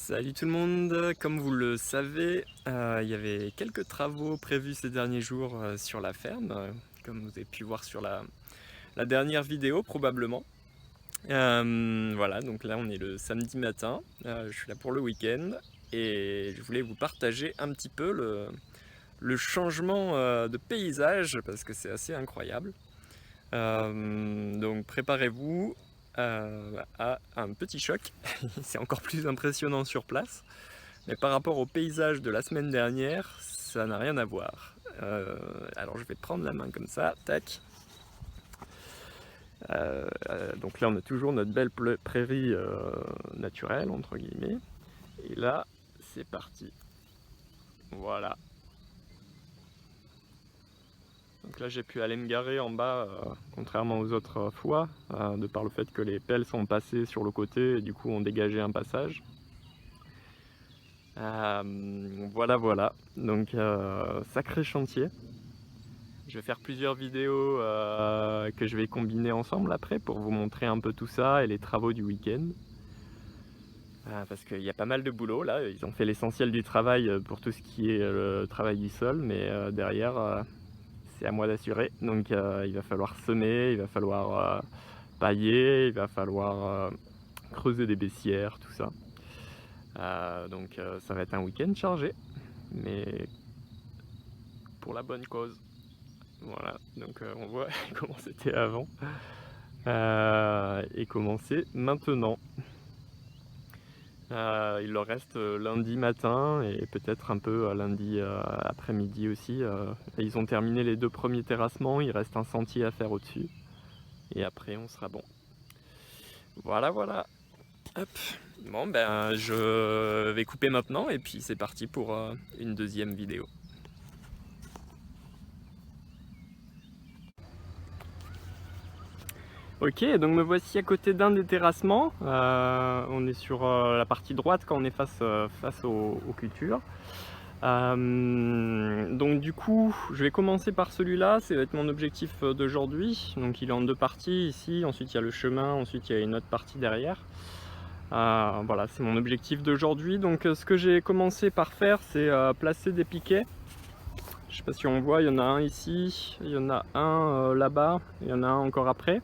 Salut tout le monde, comme vous le savez, il y avait quelques travaux prévus ces derniers jours sur la ferme, comme vous avez pu voir sur la dernière vidéo probablement. Voilà, donc là on est le samedi matin, je suis là pour le week-end et je voulais vous partager un petit peu le changement de paysage parce que c'est assez incroyable. Donc préparez-vous à un petit choc, c'est encore plus impressionnant sur place. Mais par rapport au paysage de la semaine dernière, ça n'a rien à voir. Alors je vais prendre la main comme ça, tac. Donc là on a toujours notre belle prairie naturelle, entre guillemets. Et là, c'est parti. Voilà. Donc là j'ai pu aller me garer en bas, contrairement aux autres fois, de par le fait que les pelles sont passées sur le côté et du coup ont dégagé un passage. Voilà, donc sacré chantier. Je vais faire plusieurs vidéos que je vais combiner ensemble après pour vous montrer un peu tout ça et les travaux du week-end. Parce qu'il y a pas mal de boulot là, ils ont fait l'essentiel du travail pour tout ce qui est le travail du sol, mais derrière c'est à moi d'assurer. Donc il va falloir semer, il va falloir pailler, il va falloir creuser des baissières, tout ça. Donc ça va être un week-end chargé, mais pour la bonne cause. Voilà, donc on voit comment c'était avant et comment c'est maintenant. Il leur reste lundi matin et peut-être un peu lundi après-midi aussi. Ils ont terminé les 2 premiers terrassements, il reste un sentier à faire au-dessus. Et après on sera bon. Voilà. Hop. Bon ben je vais couper maintenant et puis c'est parti pour une deuxième vidéo. Ok, donc me voici à côté d'un des terrassements. On est sur la partie droite quand on est face aux cultures. Donc du coup, je vais commencer par celui-là, ça va être mon objectif d'aujourd'hui. Donc il est en 2 parties ici, ensuite il y a le chemin, ensuite il y a une autre partie derrière. Voilà, c'est mon objectif d'aujourd'hui. Donc ce que j'ai commencé par faire, c'est placer des piquets. Je sais pas si on voit, il y en a un ici, il y en a un là-bas, il y en a un encore après.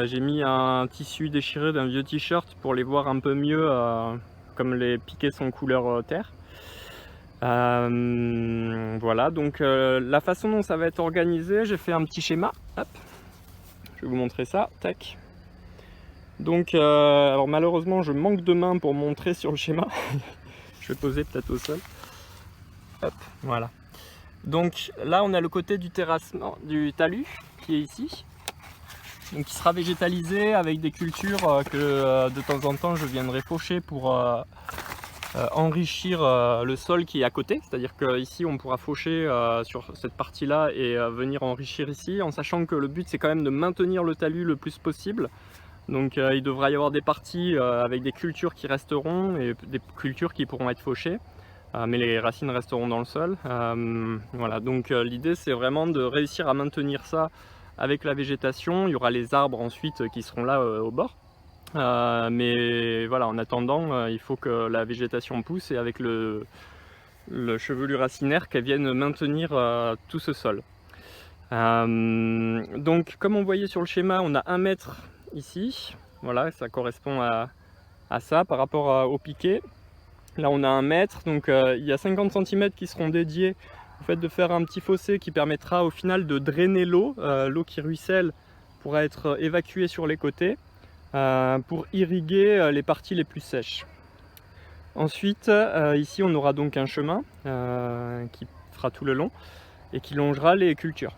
J'ai mis un tissu déchiré d'un vieux t-shirt pour les voir un peu mieux, comme les piquets sont couleur terre. Voilà, donc la façon dont ça va être organisé, j'ai fait un petit schéma. Hop, je vais vous montrer ça. Tac. Donc, alors malheureusement, je manque de main pour montrer sur le schéma. Je vais poser peut-être au sol. Hop, voilà. Donc là, on a le côté du terrassement, du talus qui est ici. Donc qui sera végétalisé avec des cultures que de temps en temps je viendrai faucher pour enrichir le sol qui est à côté. C'est-à-dire qu'ici on pourra faucher sur cette partie-là et venir enrichir ici, en sachant que le but c'est quand même de maintenir le talus le plus possible. Donc il devra y avoir des parties avec des cultures qui resteront et des cultures qui pourront être fauchées. Mais les racines resteront dans le sol. Voilà, donc l'idée c'est vraiment de réussir à maintenir ça avec la végétation. Il y aura les arbres ensuite qui seront là au bord. Mais voilà, en attendant, il faut que la végétation pousse et avec le chevelu racinaire qu'elle vienne maintenir tout ce sol. Donc comme on voyait sur le schéma, on a 1 mètre ici. Voilà, ça correspond à ça par rapport au piquet. Là on a 1 mètre, donc il y a 50 cm qui seront dédiés au fait de faire un petit fossé qui permettra au final de drainer l'eau. L'eau qui ruisselle pourra être évacuée sur les côtés pour irriguer les parties les plus sèches. Ensuite, ici on aura donc un chemin qui fera tout le long et qui longera les cultures.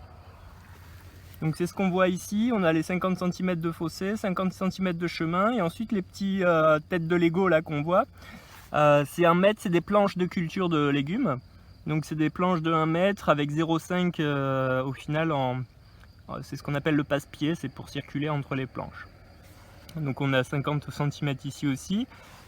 Donc c'est ce qu'on voit ici, on a les 50 cm de fossé, 50 cm de chemin et ensuite les petits têtes de Lego là qu'on voit. C'est 1 mètre, c'est des planches de culture de légumes. Donc c'est des planches de 1 mètre avec 0,5 au final, c'est ce qu'on appelle le passe-pied, c'est pour circuler entre les planches. Donc on a 50 cm ici aussi.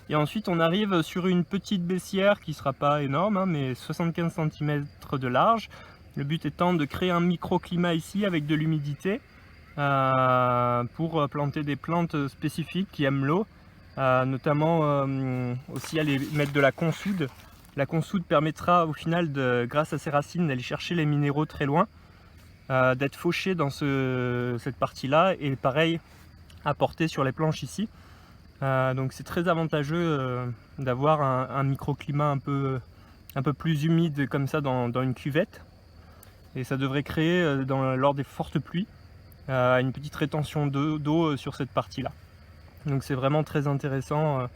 Et ensuite on arrive sur une petite baissière qui ne sera pas énorme, hein, mais 75 cm de large. Le but étant de créer un microclimat ici avec de l'humidité pour planter des plantes spécifiques qui aiment l'eau. notamment aussi aller mettre de la consoude. La consoude permettra au final, grâce à ses racines, d'aller chercher les minéraux très loin, d'être fauché dans cette partie-là, et pareil, apporter sur les planches ici. Donc c'est très avantageux d'avoir un microclimat un peu plus humide comme ça dans une cuvette. Et ça devrait créer, lors des fortes pluies, une petite rétention d'eau sur cette partie-là. Donc c'est vraiment très intéressant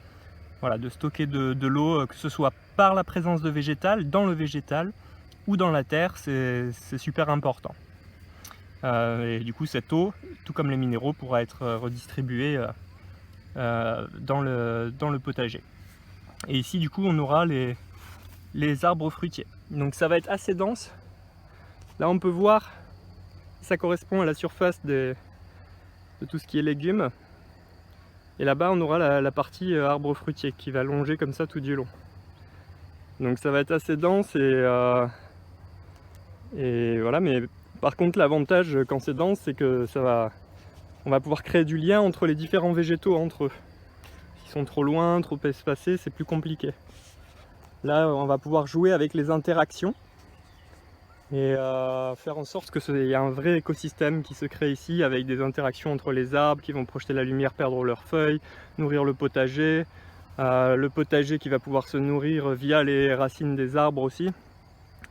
voilà, de stocker de l'eau, que ce soit par la présence de végétal, dans le végétal ou dans la terre, c'est super important. Et du coup cette eau, tout comme les minéraux, pourra être redistribuée dans le potager. Et ici du coup on aura les arbres fruitiers. Donc ça va être assez dense. Là on peut voir, ça correspond à la surface de tout ce qui est légumes. Et là-bas on aura la partie arbre fruitier qui va longer comme ça tout du long. Donc ça va être assez dense et voilà, mais par contre l'avantage quand c'est dense, c'est que on va pouvoir créer du lien entre les différents végétaux entre eux. S'ils sont trop loin, trop espacés, c'est plus compliqué. Là on va pouvoir jouer avec les interactions et faire en sorte qu'il y a un vrai écosystème qui se crée ici, avec des interactions entre les arbres qui vont projeter la lumière, perdre leurs feuilles, nourrir le potager qui va pouvoir se nourrir via les racines des arbres aussi,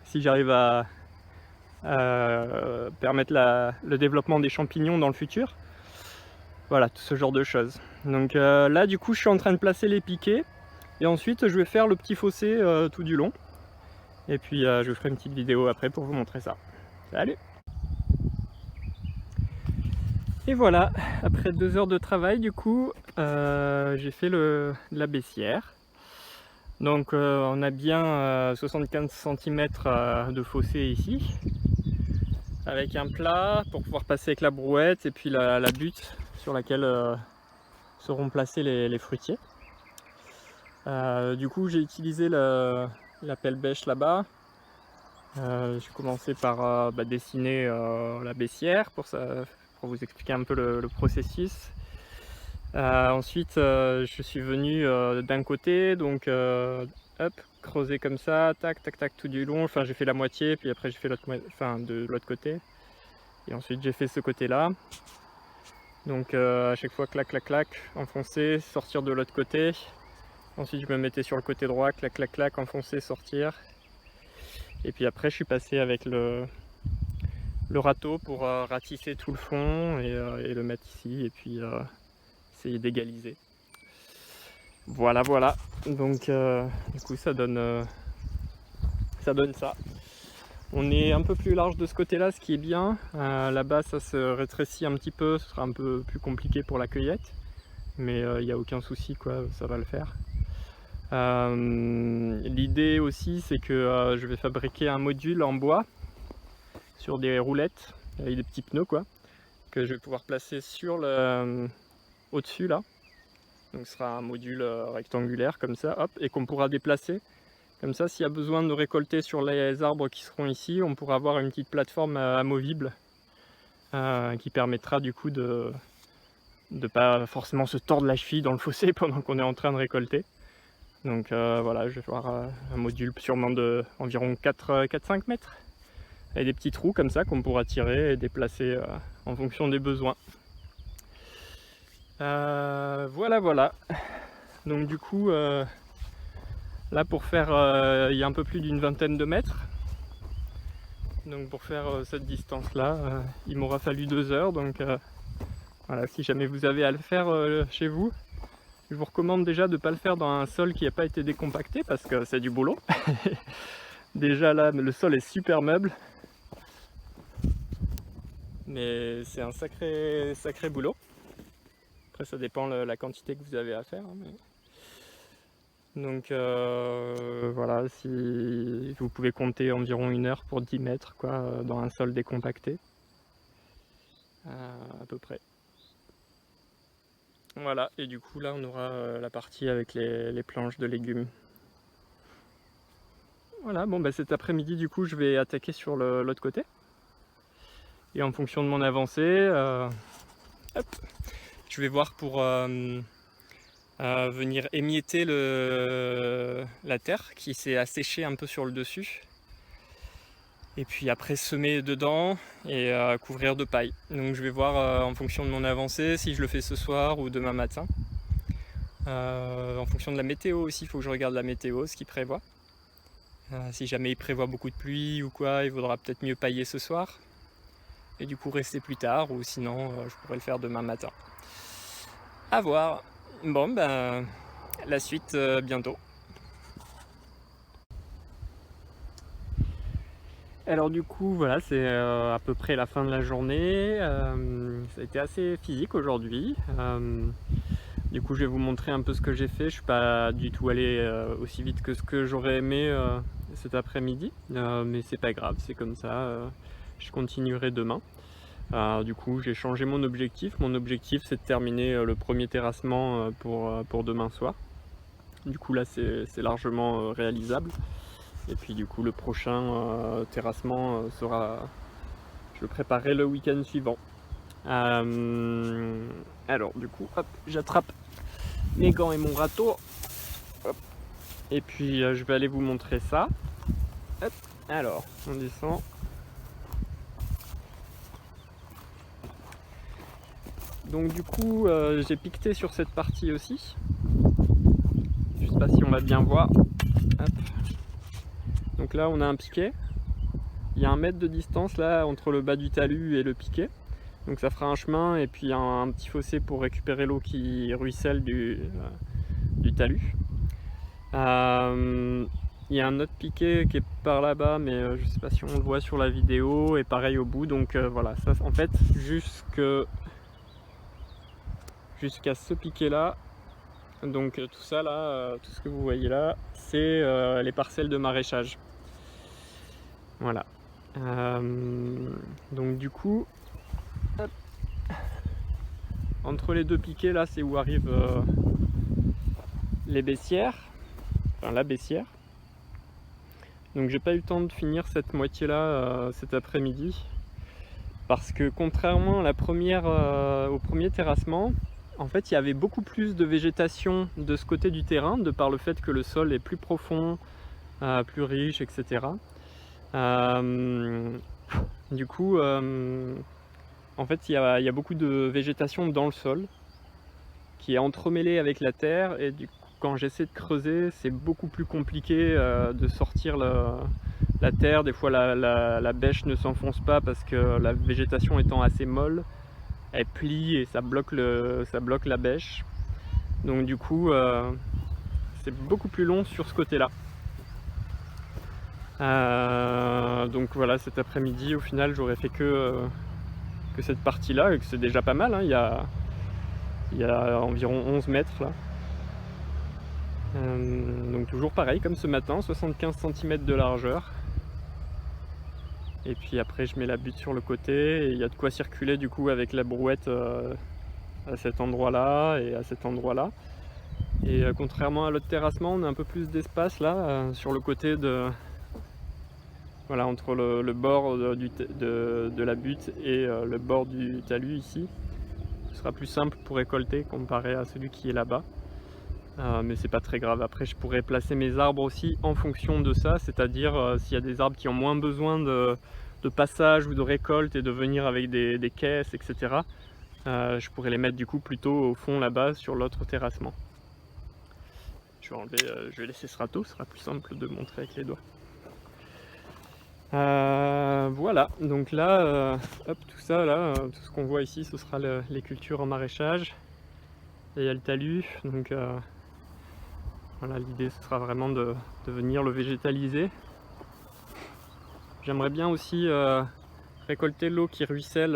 si j'arrive à permettre le développement des champignons dans le futur. Voilà, tout ce genre de choses. Donc là du coup je suis en train de placer les piquets, et ensuite je vais faire le petit fossé tout du long. Et puis je ferai une petite vidéo après pour vous montrer ça. Salut! Et voilà, après 2 heures de travail du coup, j'ai fait la baissière. Donc on a bien 75 cm de fossé ici, avec un plat pour pouvoir passer avec la brouette, et puis la butte sur laquelle seront placés les fruitiers. Du coup j'ai utilisé la pelle bêche là-bas. J'ai commencé par dessiner la baissière pour vous expliquer un peu le processus. Ensuite je suis venu d'un côté, donc hop, creuser comme ça, tac tac tac tout du long. Enfin j'ai fait la moitié, puis après j'ai fait de l'autre côté, et ensuite j'ai fait ce côté là. Donc à chaque fois clac clac clac, enfoncer, sortir de l'autre côté. Ensuite je me mettais sur le côté droit, clac clac clac, enfoncer, sortir. Et puis après je suis passé avec le râteau pour ratisser tout le fond et le mettre ici, et puis essayer d'égaliser. Voilà voilà, donc du coup ça donne ça. On est un peu plus large de ce côté là, ce qui est bien. Là-bas ça se rétrécit un petit peu, ce sera un peu plus compliqué pour la cueillette, mais il n'y a aucun souci quoi, ça va le faire. L'idée aussi c'est que je vais fabriquer un module en bois sur des roulettes avec des petits pneus quoi, que je vais pouvoir placer sur au-dessus là. Donc ce sera un module rectangulaire comme ça, hop, et qu'on pourra déplacer. Comme ça, s'il y a besoin de récolter sur les arbres qui seront ici, on pourra avoir une petite plateforme amovible qui permettra du coup de pas forcément se tordre la cheville dans le fossé pendant qu'on est en train de récolter. Donc voilà, je vais avoir un module sûrement de environ 4-5 mètres, avec des petits trous comme ça qu'on pourra tirer et déplacer en fonction des besoins. Voilà voilà. Donc du coup là pour faire il y a un peu plus d'une vingtaine de mètres. Donc pour faire cette distance là il m'aura fallu 2 heures. Donc voilà, si jamais vous avez à le faire chez vous, je vous recommande déjà de ne pas le faire dans un sol qui n'a pas été décompacté, parce que c'est du boulot. Déjà là le sol est super meuble, mais c'est un sacré boulot. Après ça dépend la quantité que vous avez à faire, hein, mais... Donc voilà, si vous pouvez compter environ 1 heure pour 10 mètres quoi, dans un sol décompacté, à peu près. Voilà, et du coup là on aura la partie avec les planches de légumes. Voilà, bon bah cet après-midi du coup je vais attaquer sur l'autre côté. Et en fonction de mon avancée, hop, je vais voir pour venir émietter la terre qui s'est asséchée un peu sur le dessus. Et puis après semer dedans et couvrir de paille. Donc je vais voir en fonction de mon avancée si je le fais ce soir ou demain matin. En fonction de la météo aussi, il faut que je regarde la météo, ce qu'il prévoit. Si jamais il prévoit beaucoup de pluie ou quoi, il vaudra peut-être mieux pailler ce soir. Et du coup rester plus tard, ou sinon je pourrais le faire demain matin. À voir. Bon ben, la suite bientôt. Alors du coup voilà, c'est à peu près la fin de la journée. Ça a été assez physique aujourd'hui. Du coup je vais vous montrer un peu ce que j'ai fait. Je suis pas du tout allé aussi vite que ce que j'aurais aimé cet après-midi, mais c'est pas grave, c'est comme ça. Je continuerai demain. Du coup j'ai changé mon objectif. Mon objectif c'est de terminer le premier terrassement pour demain soir. Du coup là c'est largement réalisable. Et puis du coup le prochain terrassement sera, je le préparerai le week-end suivant. Alors du coup hop, j'attrape mes gants et mon râteau. Hop. Et puis je vais aller vous montrer ça. Hop. Alors on descend. Donc du coup j'ai piqueté sur cette partie aussi. Je sais pas si on va bien voir. Hop. Donc là on a un piquet. Il y a 1 mètre de distance là entre le bas du talus et le piquet. Donc ça fera un chemin et puis un petit fossé pour récupérer l'eau qui ruisselle du talus. Il y a un autre piquet qui est par là-bas, mais je sais pas si on le voit sur la vidéo, et pareil au bout. Donc voilà, ça en fait jusqu'à ce piquet là. Donc tout ça là, tout ce que vous voyez là, c'est les parcelles de maraîchage. Voilà. Donc du coup, hop, entre les 2 piquets là, c'est où arrivent les baissières, enfin la baissière. Donc j'ai pas eu le temps de finir cette moitié là cet après-midi, parce que contrairement à la première, au premier terrassement, en fait il y avait beaucoup plus de végétation de ce côté du terrain, de par le fait que le sol est plus profond, plus riche, etc. Du coup, en fait il y a beaucoup de végétation dans le sol qui est entremêlée avec la terre, et du coup quand j'essaie de creuser c'est beaucoup plus compliqué de sortir la terre. Des fois la bêche ne s'enfonce pas parce que la végétation étant assez molle, elle plie et ça bloque la bêche. Donc du coup c'est beaucoup plus long sur ce côté là. Donc voilà, cet après-midi au final j'aurais fait que cette partie là, et que c'est déjà pas mal, hein. Il y a environ 11 mètres là. Donc toujours pareil comme ce matin, 75 cm de largeur. Et puis après je mets la butte sur le côté, et il y a de quoi circuler du coup avec la brouette à cet endroit là et à cet endroit là. Et contrairement à l'autre terrassement, on a un peu plus d'espace là sur le côté voilà, entre le bord de la butte et le bord du talus ici. Ce sera plus simple pour récolter comparé à celui qui est là-bas. Mais c'est pas très grave. Après je pourrais placer mes arbres aussi en fonction de ça, c'est-à-dire s'il y a des arbres qui ont moins besoin de passage ou de récolte et de venir avec des caisses, etc. Je pourrais les mettre du coup plutôt au fond là-bas sur l'autre terrassement. Je vais laisser ce râteau, ce sera plus simple de montrer avec les doigts. Voilà, donc là, hop, tout ça là, tout ce qu'on voit ici, ce sera les cultures en maraîchage. Et il y a le talus, donc voilà, l'idée ce sera vraiment de venir le végétaliser. J'aimerais bien aussi récolter l'eau qui ruisselle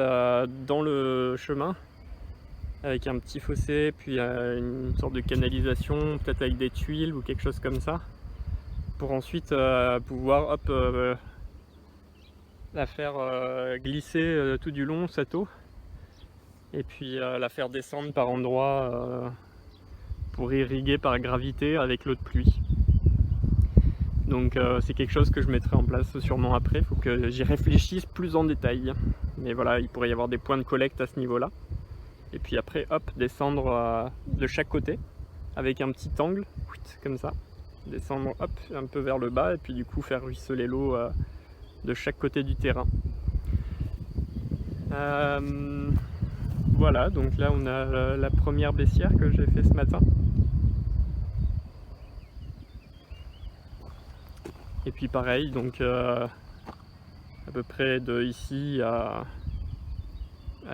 dans le chemin, avec un petit fossé, puis une sorte de canalisation, peut-être avec des tuiles ou quelque chose comme ça, pour ensuite pouvoir hop, la faire glisser tout du long cette eau, et puis la faire descendre par endroits pour irriguer par gravité avec l'eau de pluie. Donc c'est quelque chose que je mettrai en place sûrement après, il faut que j'y réfléchisse plus en détail. Mais voilà, il pourrait y avoir des points de collecte à ce niveau là. Et puis après hop, descendre de chaque côté. avec un petit angle, comme ça, descendre hop, un peu vers le bas et puis du coup faire ruisseler l'eau de chaque côté du terrain. Voilà, donc là on a la première baissière que j'ai fait ce matin. Et puis pareil, donc à peu près de ici à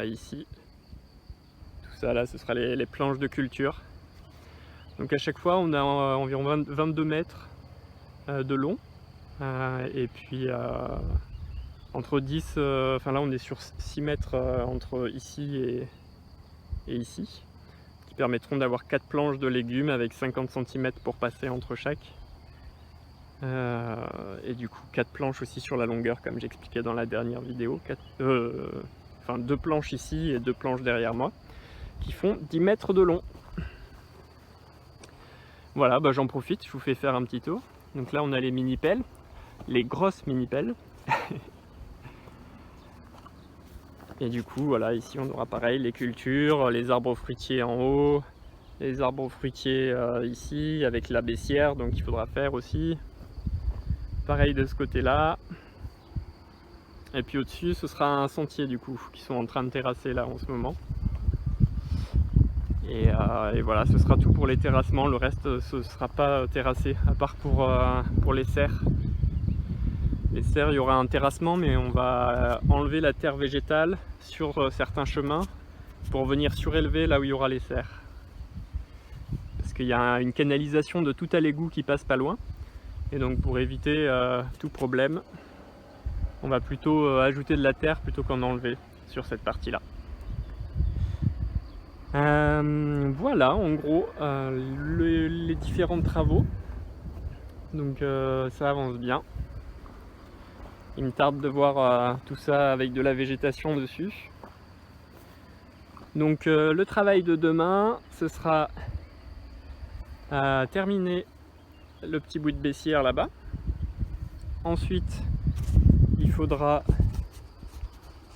ici. Tout ça là, ce sera les planches de culture. Donc à chaque fois on a environ 22 mètres de long. Et puis entre 10, enfin là on est sur 6 mètres entre ici et ici, qui permettront d'avoir 4 planches de légumes avec 50 cm pour passer entre chaque. Et du coup 4 planches aussi sur la longueur comme j'expliquais dans la dernière vidéo, enfin 2 planches ici et 2 planches derrière moi, qui font 10 mètres de long. Voilà, j'en profite, je vous fais faire un petit tour. Donc là on a les mini-pelles, les grosses mini-pelles. Et du coup, voilà, ici on aura pareil les cultures, les arbres fruitiers en haut, les arbres fruitiers ici, avec la baissière, donc il faudra faire aussi. Pareil de ce côté-là. Et puis au-dessus, ce sera un sentier du coup, qui sont en train de terrasser là en ce moment. Et voilà, ce sera tout pour les terrassements, le reste ce ne sera pas terrassé, à part pour les serres. Les serres, il y aura un terrassement, mais on va enlever la terre végétale sur certains chemins pour venir surélever là où il y aura les serres. Parce qu'il y a une canalisation de tout à l'égout qui passe pas loin. Et donc pour éviter tout problème, on va plutôt ajouter de la terre plutôt qu'en enlever sur cette partie-là. Voilà en gros les différents travaux. Donc ça avance bien. Il me tarde de voir tout ça avec de la végétation dessus. Donc le travail de demain, ce sera terminer le petit bout de baissière là-bas. Ensuite, il faudra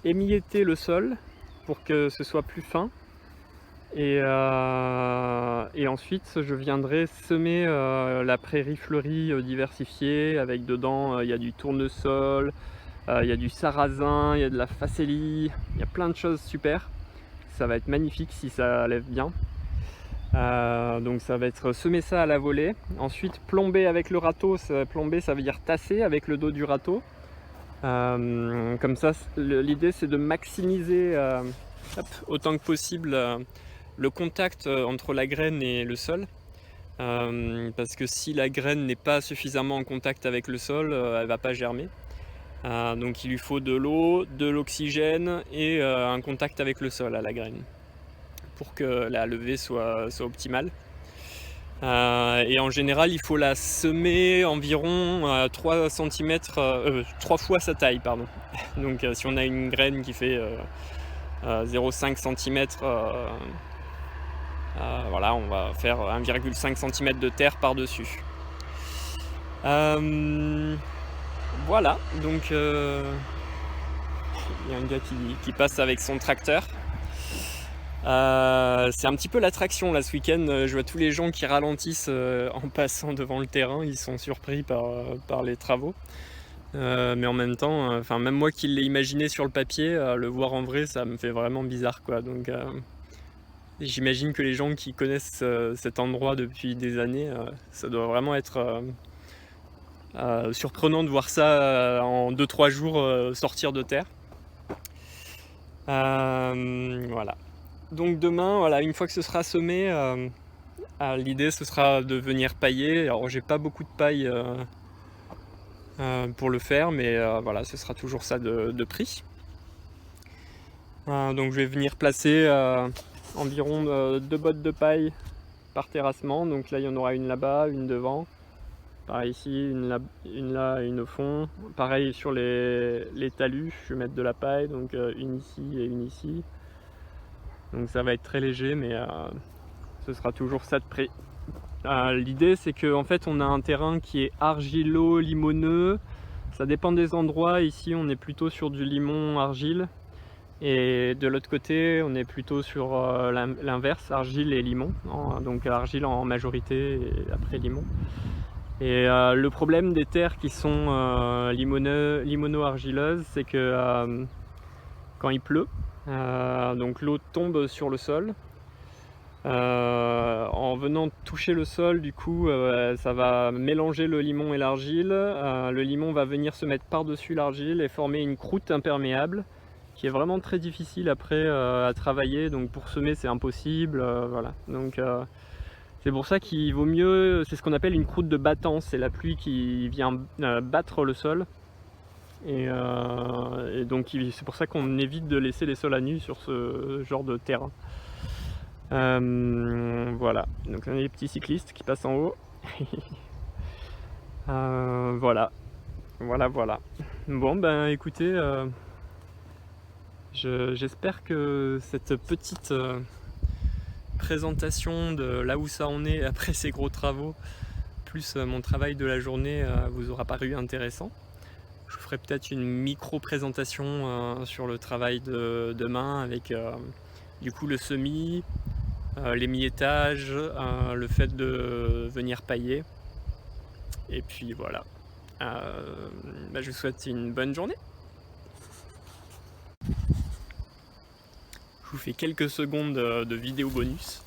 émietter le sol pour que ce soit plus fin. Et ensuite, je viendrai semer la prairie fleurie diversifiée avec dedans, il y a du tournesol, il y a du sarrasin, il y a de la facélie, il y a plein de choses super. Ça va être magnifique si ça lève bien. Donc ça va être semer ça à la volée. Ensuite, plomber avec le râteau. Plomber, ça veut dire tasser avec le dos du râteau. Comme ça, l'idée c'est de maximiser autant que possible le contact entre la graine et le sol, parce que si la graine n'est pas suffisamment en contact avec le sol, elle va pas germer. Donc il lui faut de l'eau, de l'oxygène et un contact avec le sol à la graine pour que la levée soit optimale. Et en général il faut la semer environ 3 cm, 3 fois sa taille pardon. Donc si on a une graine qui fait 0,5 cm, voilà, on va faire 1,5 cm de terre par dessus. Voilà, donc il y a un gars qui passe avec son tracteur. C'est un petit peu l'attraction là ce week-end. Je vois tous les gens qui ralentissent en passant devant le terrain. Ils sont surpris par les travaux. Mais en même temps, même moi qui l'ai imaginé sur le papier, le voir en vrai, ça me fait vraiment bizarre quoi. Donc j'imagine que les gens qui connaissent cet endroit depuis des années, ça doit vraiment être surprenant de voir ça en 2-3 jours sortir de terre. Voilà. Donc demain, voilà, une fois que ce sera semé, l'idée ce sera de venir pailler. Alors j'ai pas beaucoup de paille pour le faire, mais voilà, ce sera toujours ça de prix. Donc je vais venir placer environ 2 bottes de paille par terrassement. Donc là il y en aura une là-bas, une devant. Pareil ici, une là et une au fond. Pareil sur les talus, je vais mettre de la paille, donc une ici et une ici. Donc ça va être très léger, mais ce sera toujours ça de prix. L'idée c'est qu'en fait on a un terrain qui est argilo-limoneux. Ça dépend des endroits. Ici on est plutôt sur du limon argile. Et de l'autre côté, on est plutôt sur l'inverse, argile et limon, donc argile en majorité et après limon. Et le problème des terres qui sont limono-argileuses, c'est que quand il pleut, donc l'eau tombe sur le sol. En venant toucher le sol, du coup, ça va mélanger le limon et l'argile. Le limon va venir se mettre par-dessus l'argile et former une croûte imperméable qui est vraiment très difficile après à travailler. Donc pour semer, c'est impossible. Voilà. Donc c'est pour ça qu'il vaut mieux, c'est ce qu'on appelle une croûte de battance. C'est la pluie qui vient battre le sol. Et donc c'est pour ça qu'on évite de laisser les sols à nu sur ce genre de terrain. Voilà, donc on a les petits cyclistes qui passent en haut. Voilà. Bon ben écoutez, j'espère que cette petite présentation de là où ça en est après ces gros travaux, plus mon travail de la journée, vous aura paru intéressant. Je ferai peut-être une micro-présentation sur le travail de demain avec du coup le semis, l'émiettage, le fait de venir pailler. Et puis voilà. Je vous souhaite une bonne journée. Je vous fais quelques secondes de vidéo bonus.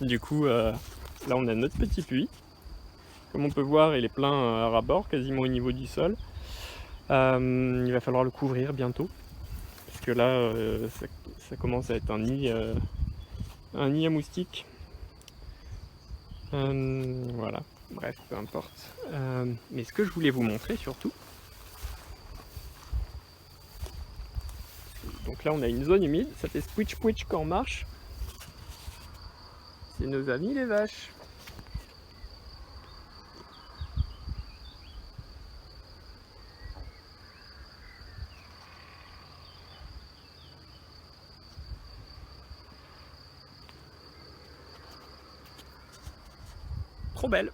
Du coup, là on a notre petit puits. Comme on peut voir, il est plein à ras-bord, quasiment au niveau du sol. Il va falloir le couvrir bientôt. Parce que là, ça commence à être un nid à moustiques. Voilà, bref, peu importe. Mais ce que je voulais vous montrer surtout, donc là on a une zone humide, ça fait squitch squitch quand on marche. C'est nos amis les vaches. Trop belle.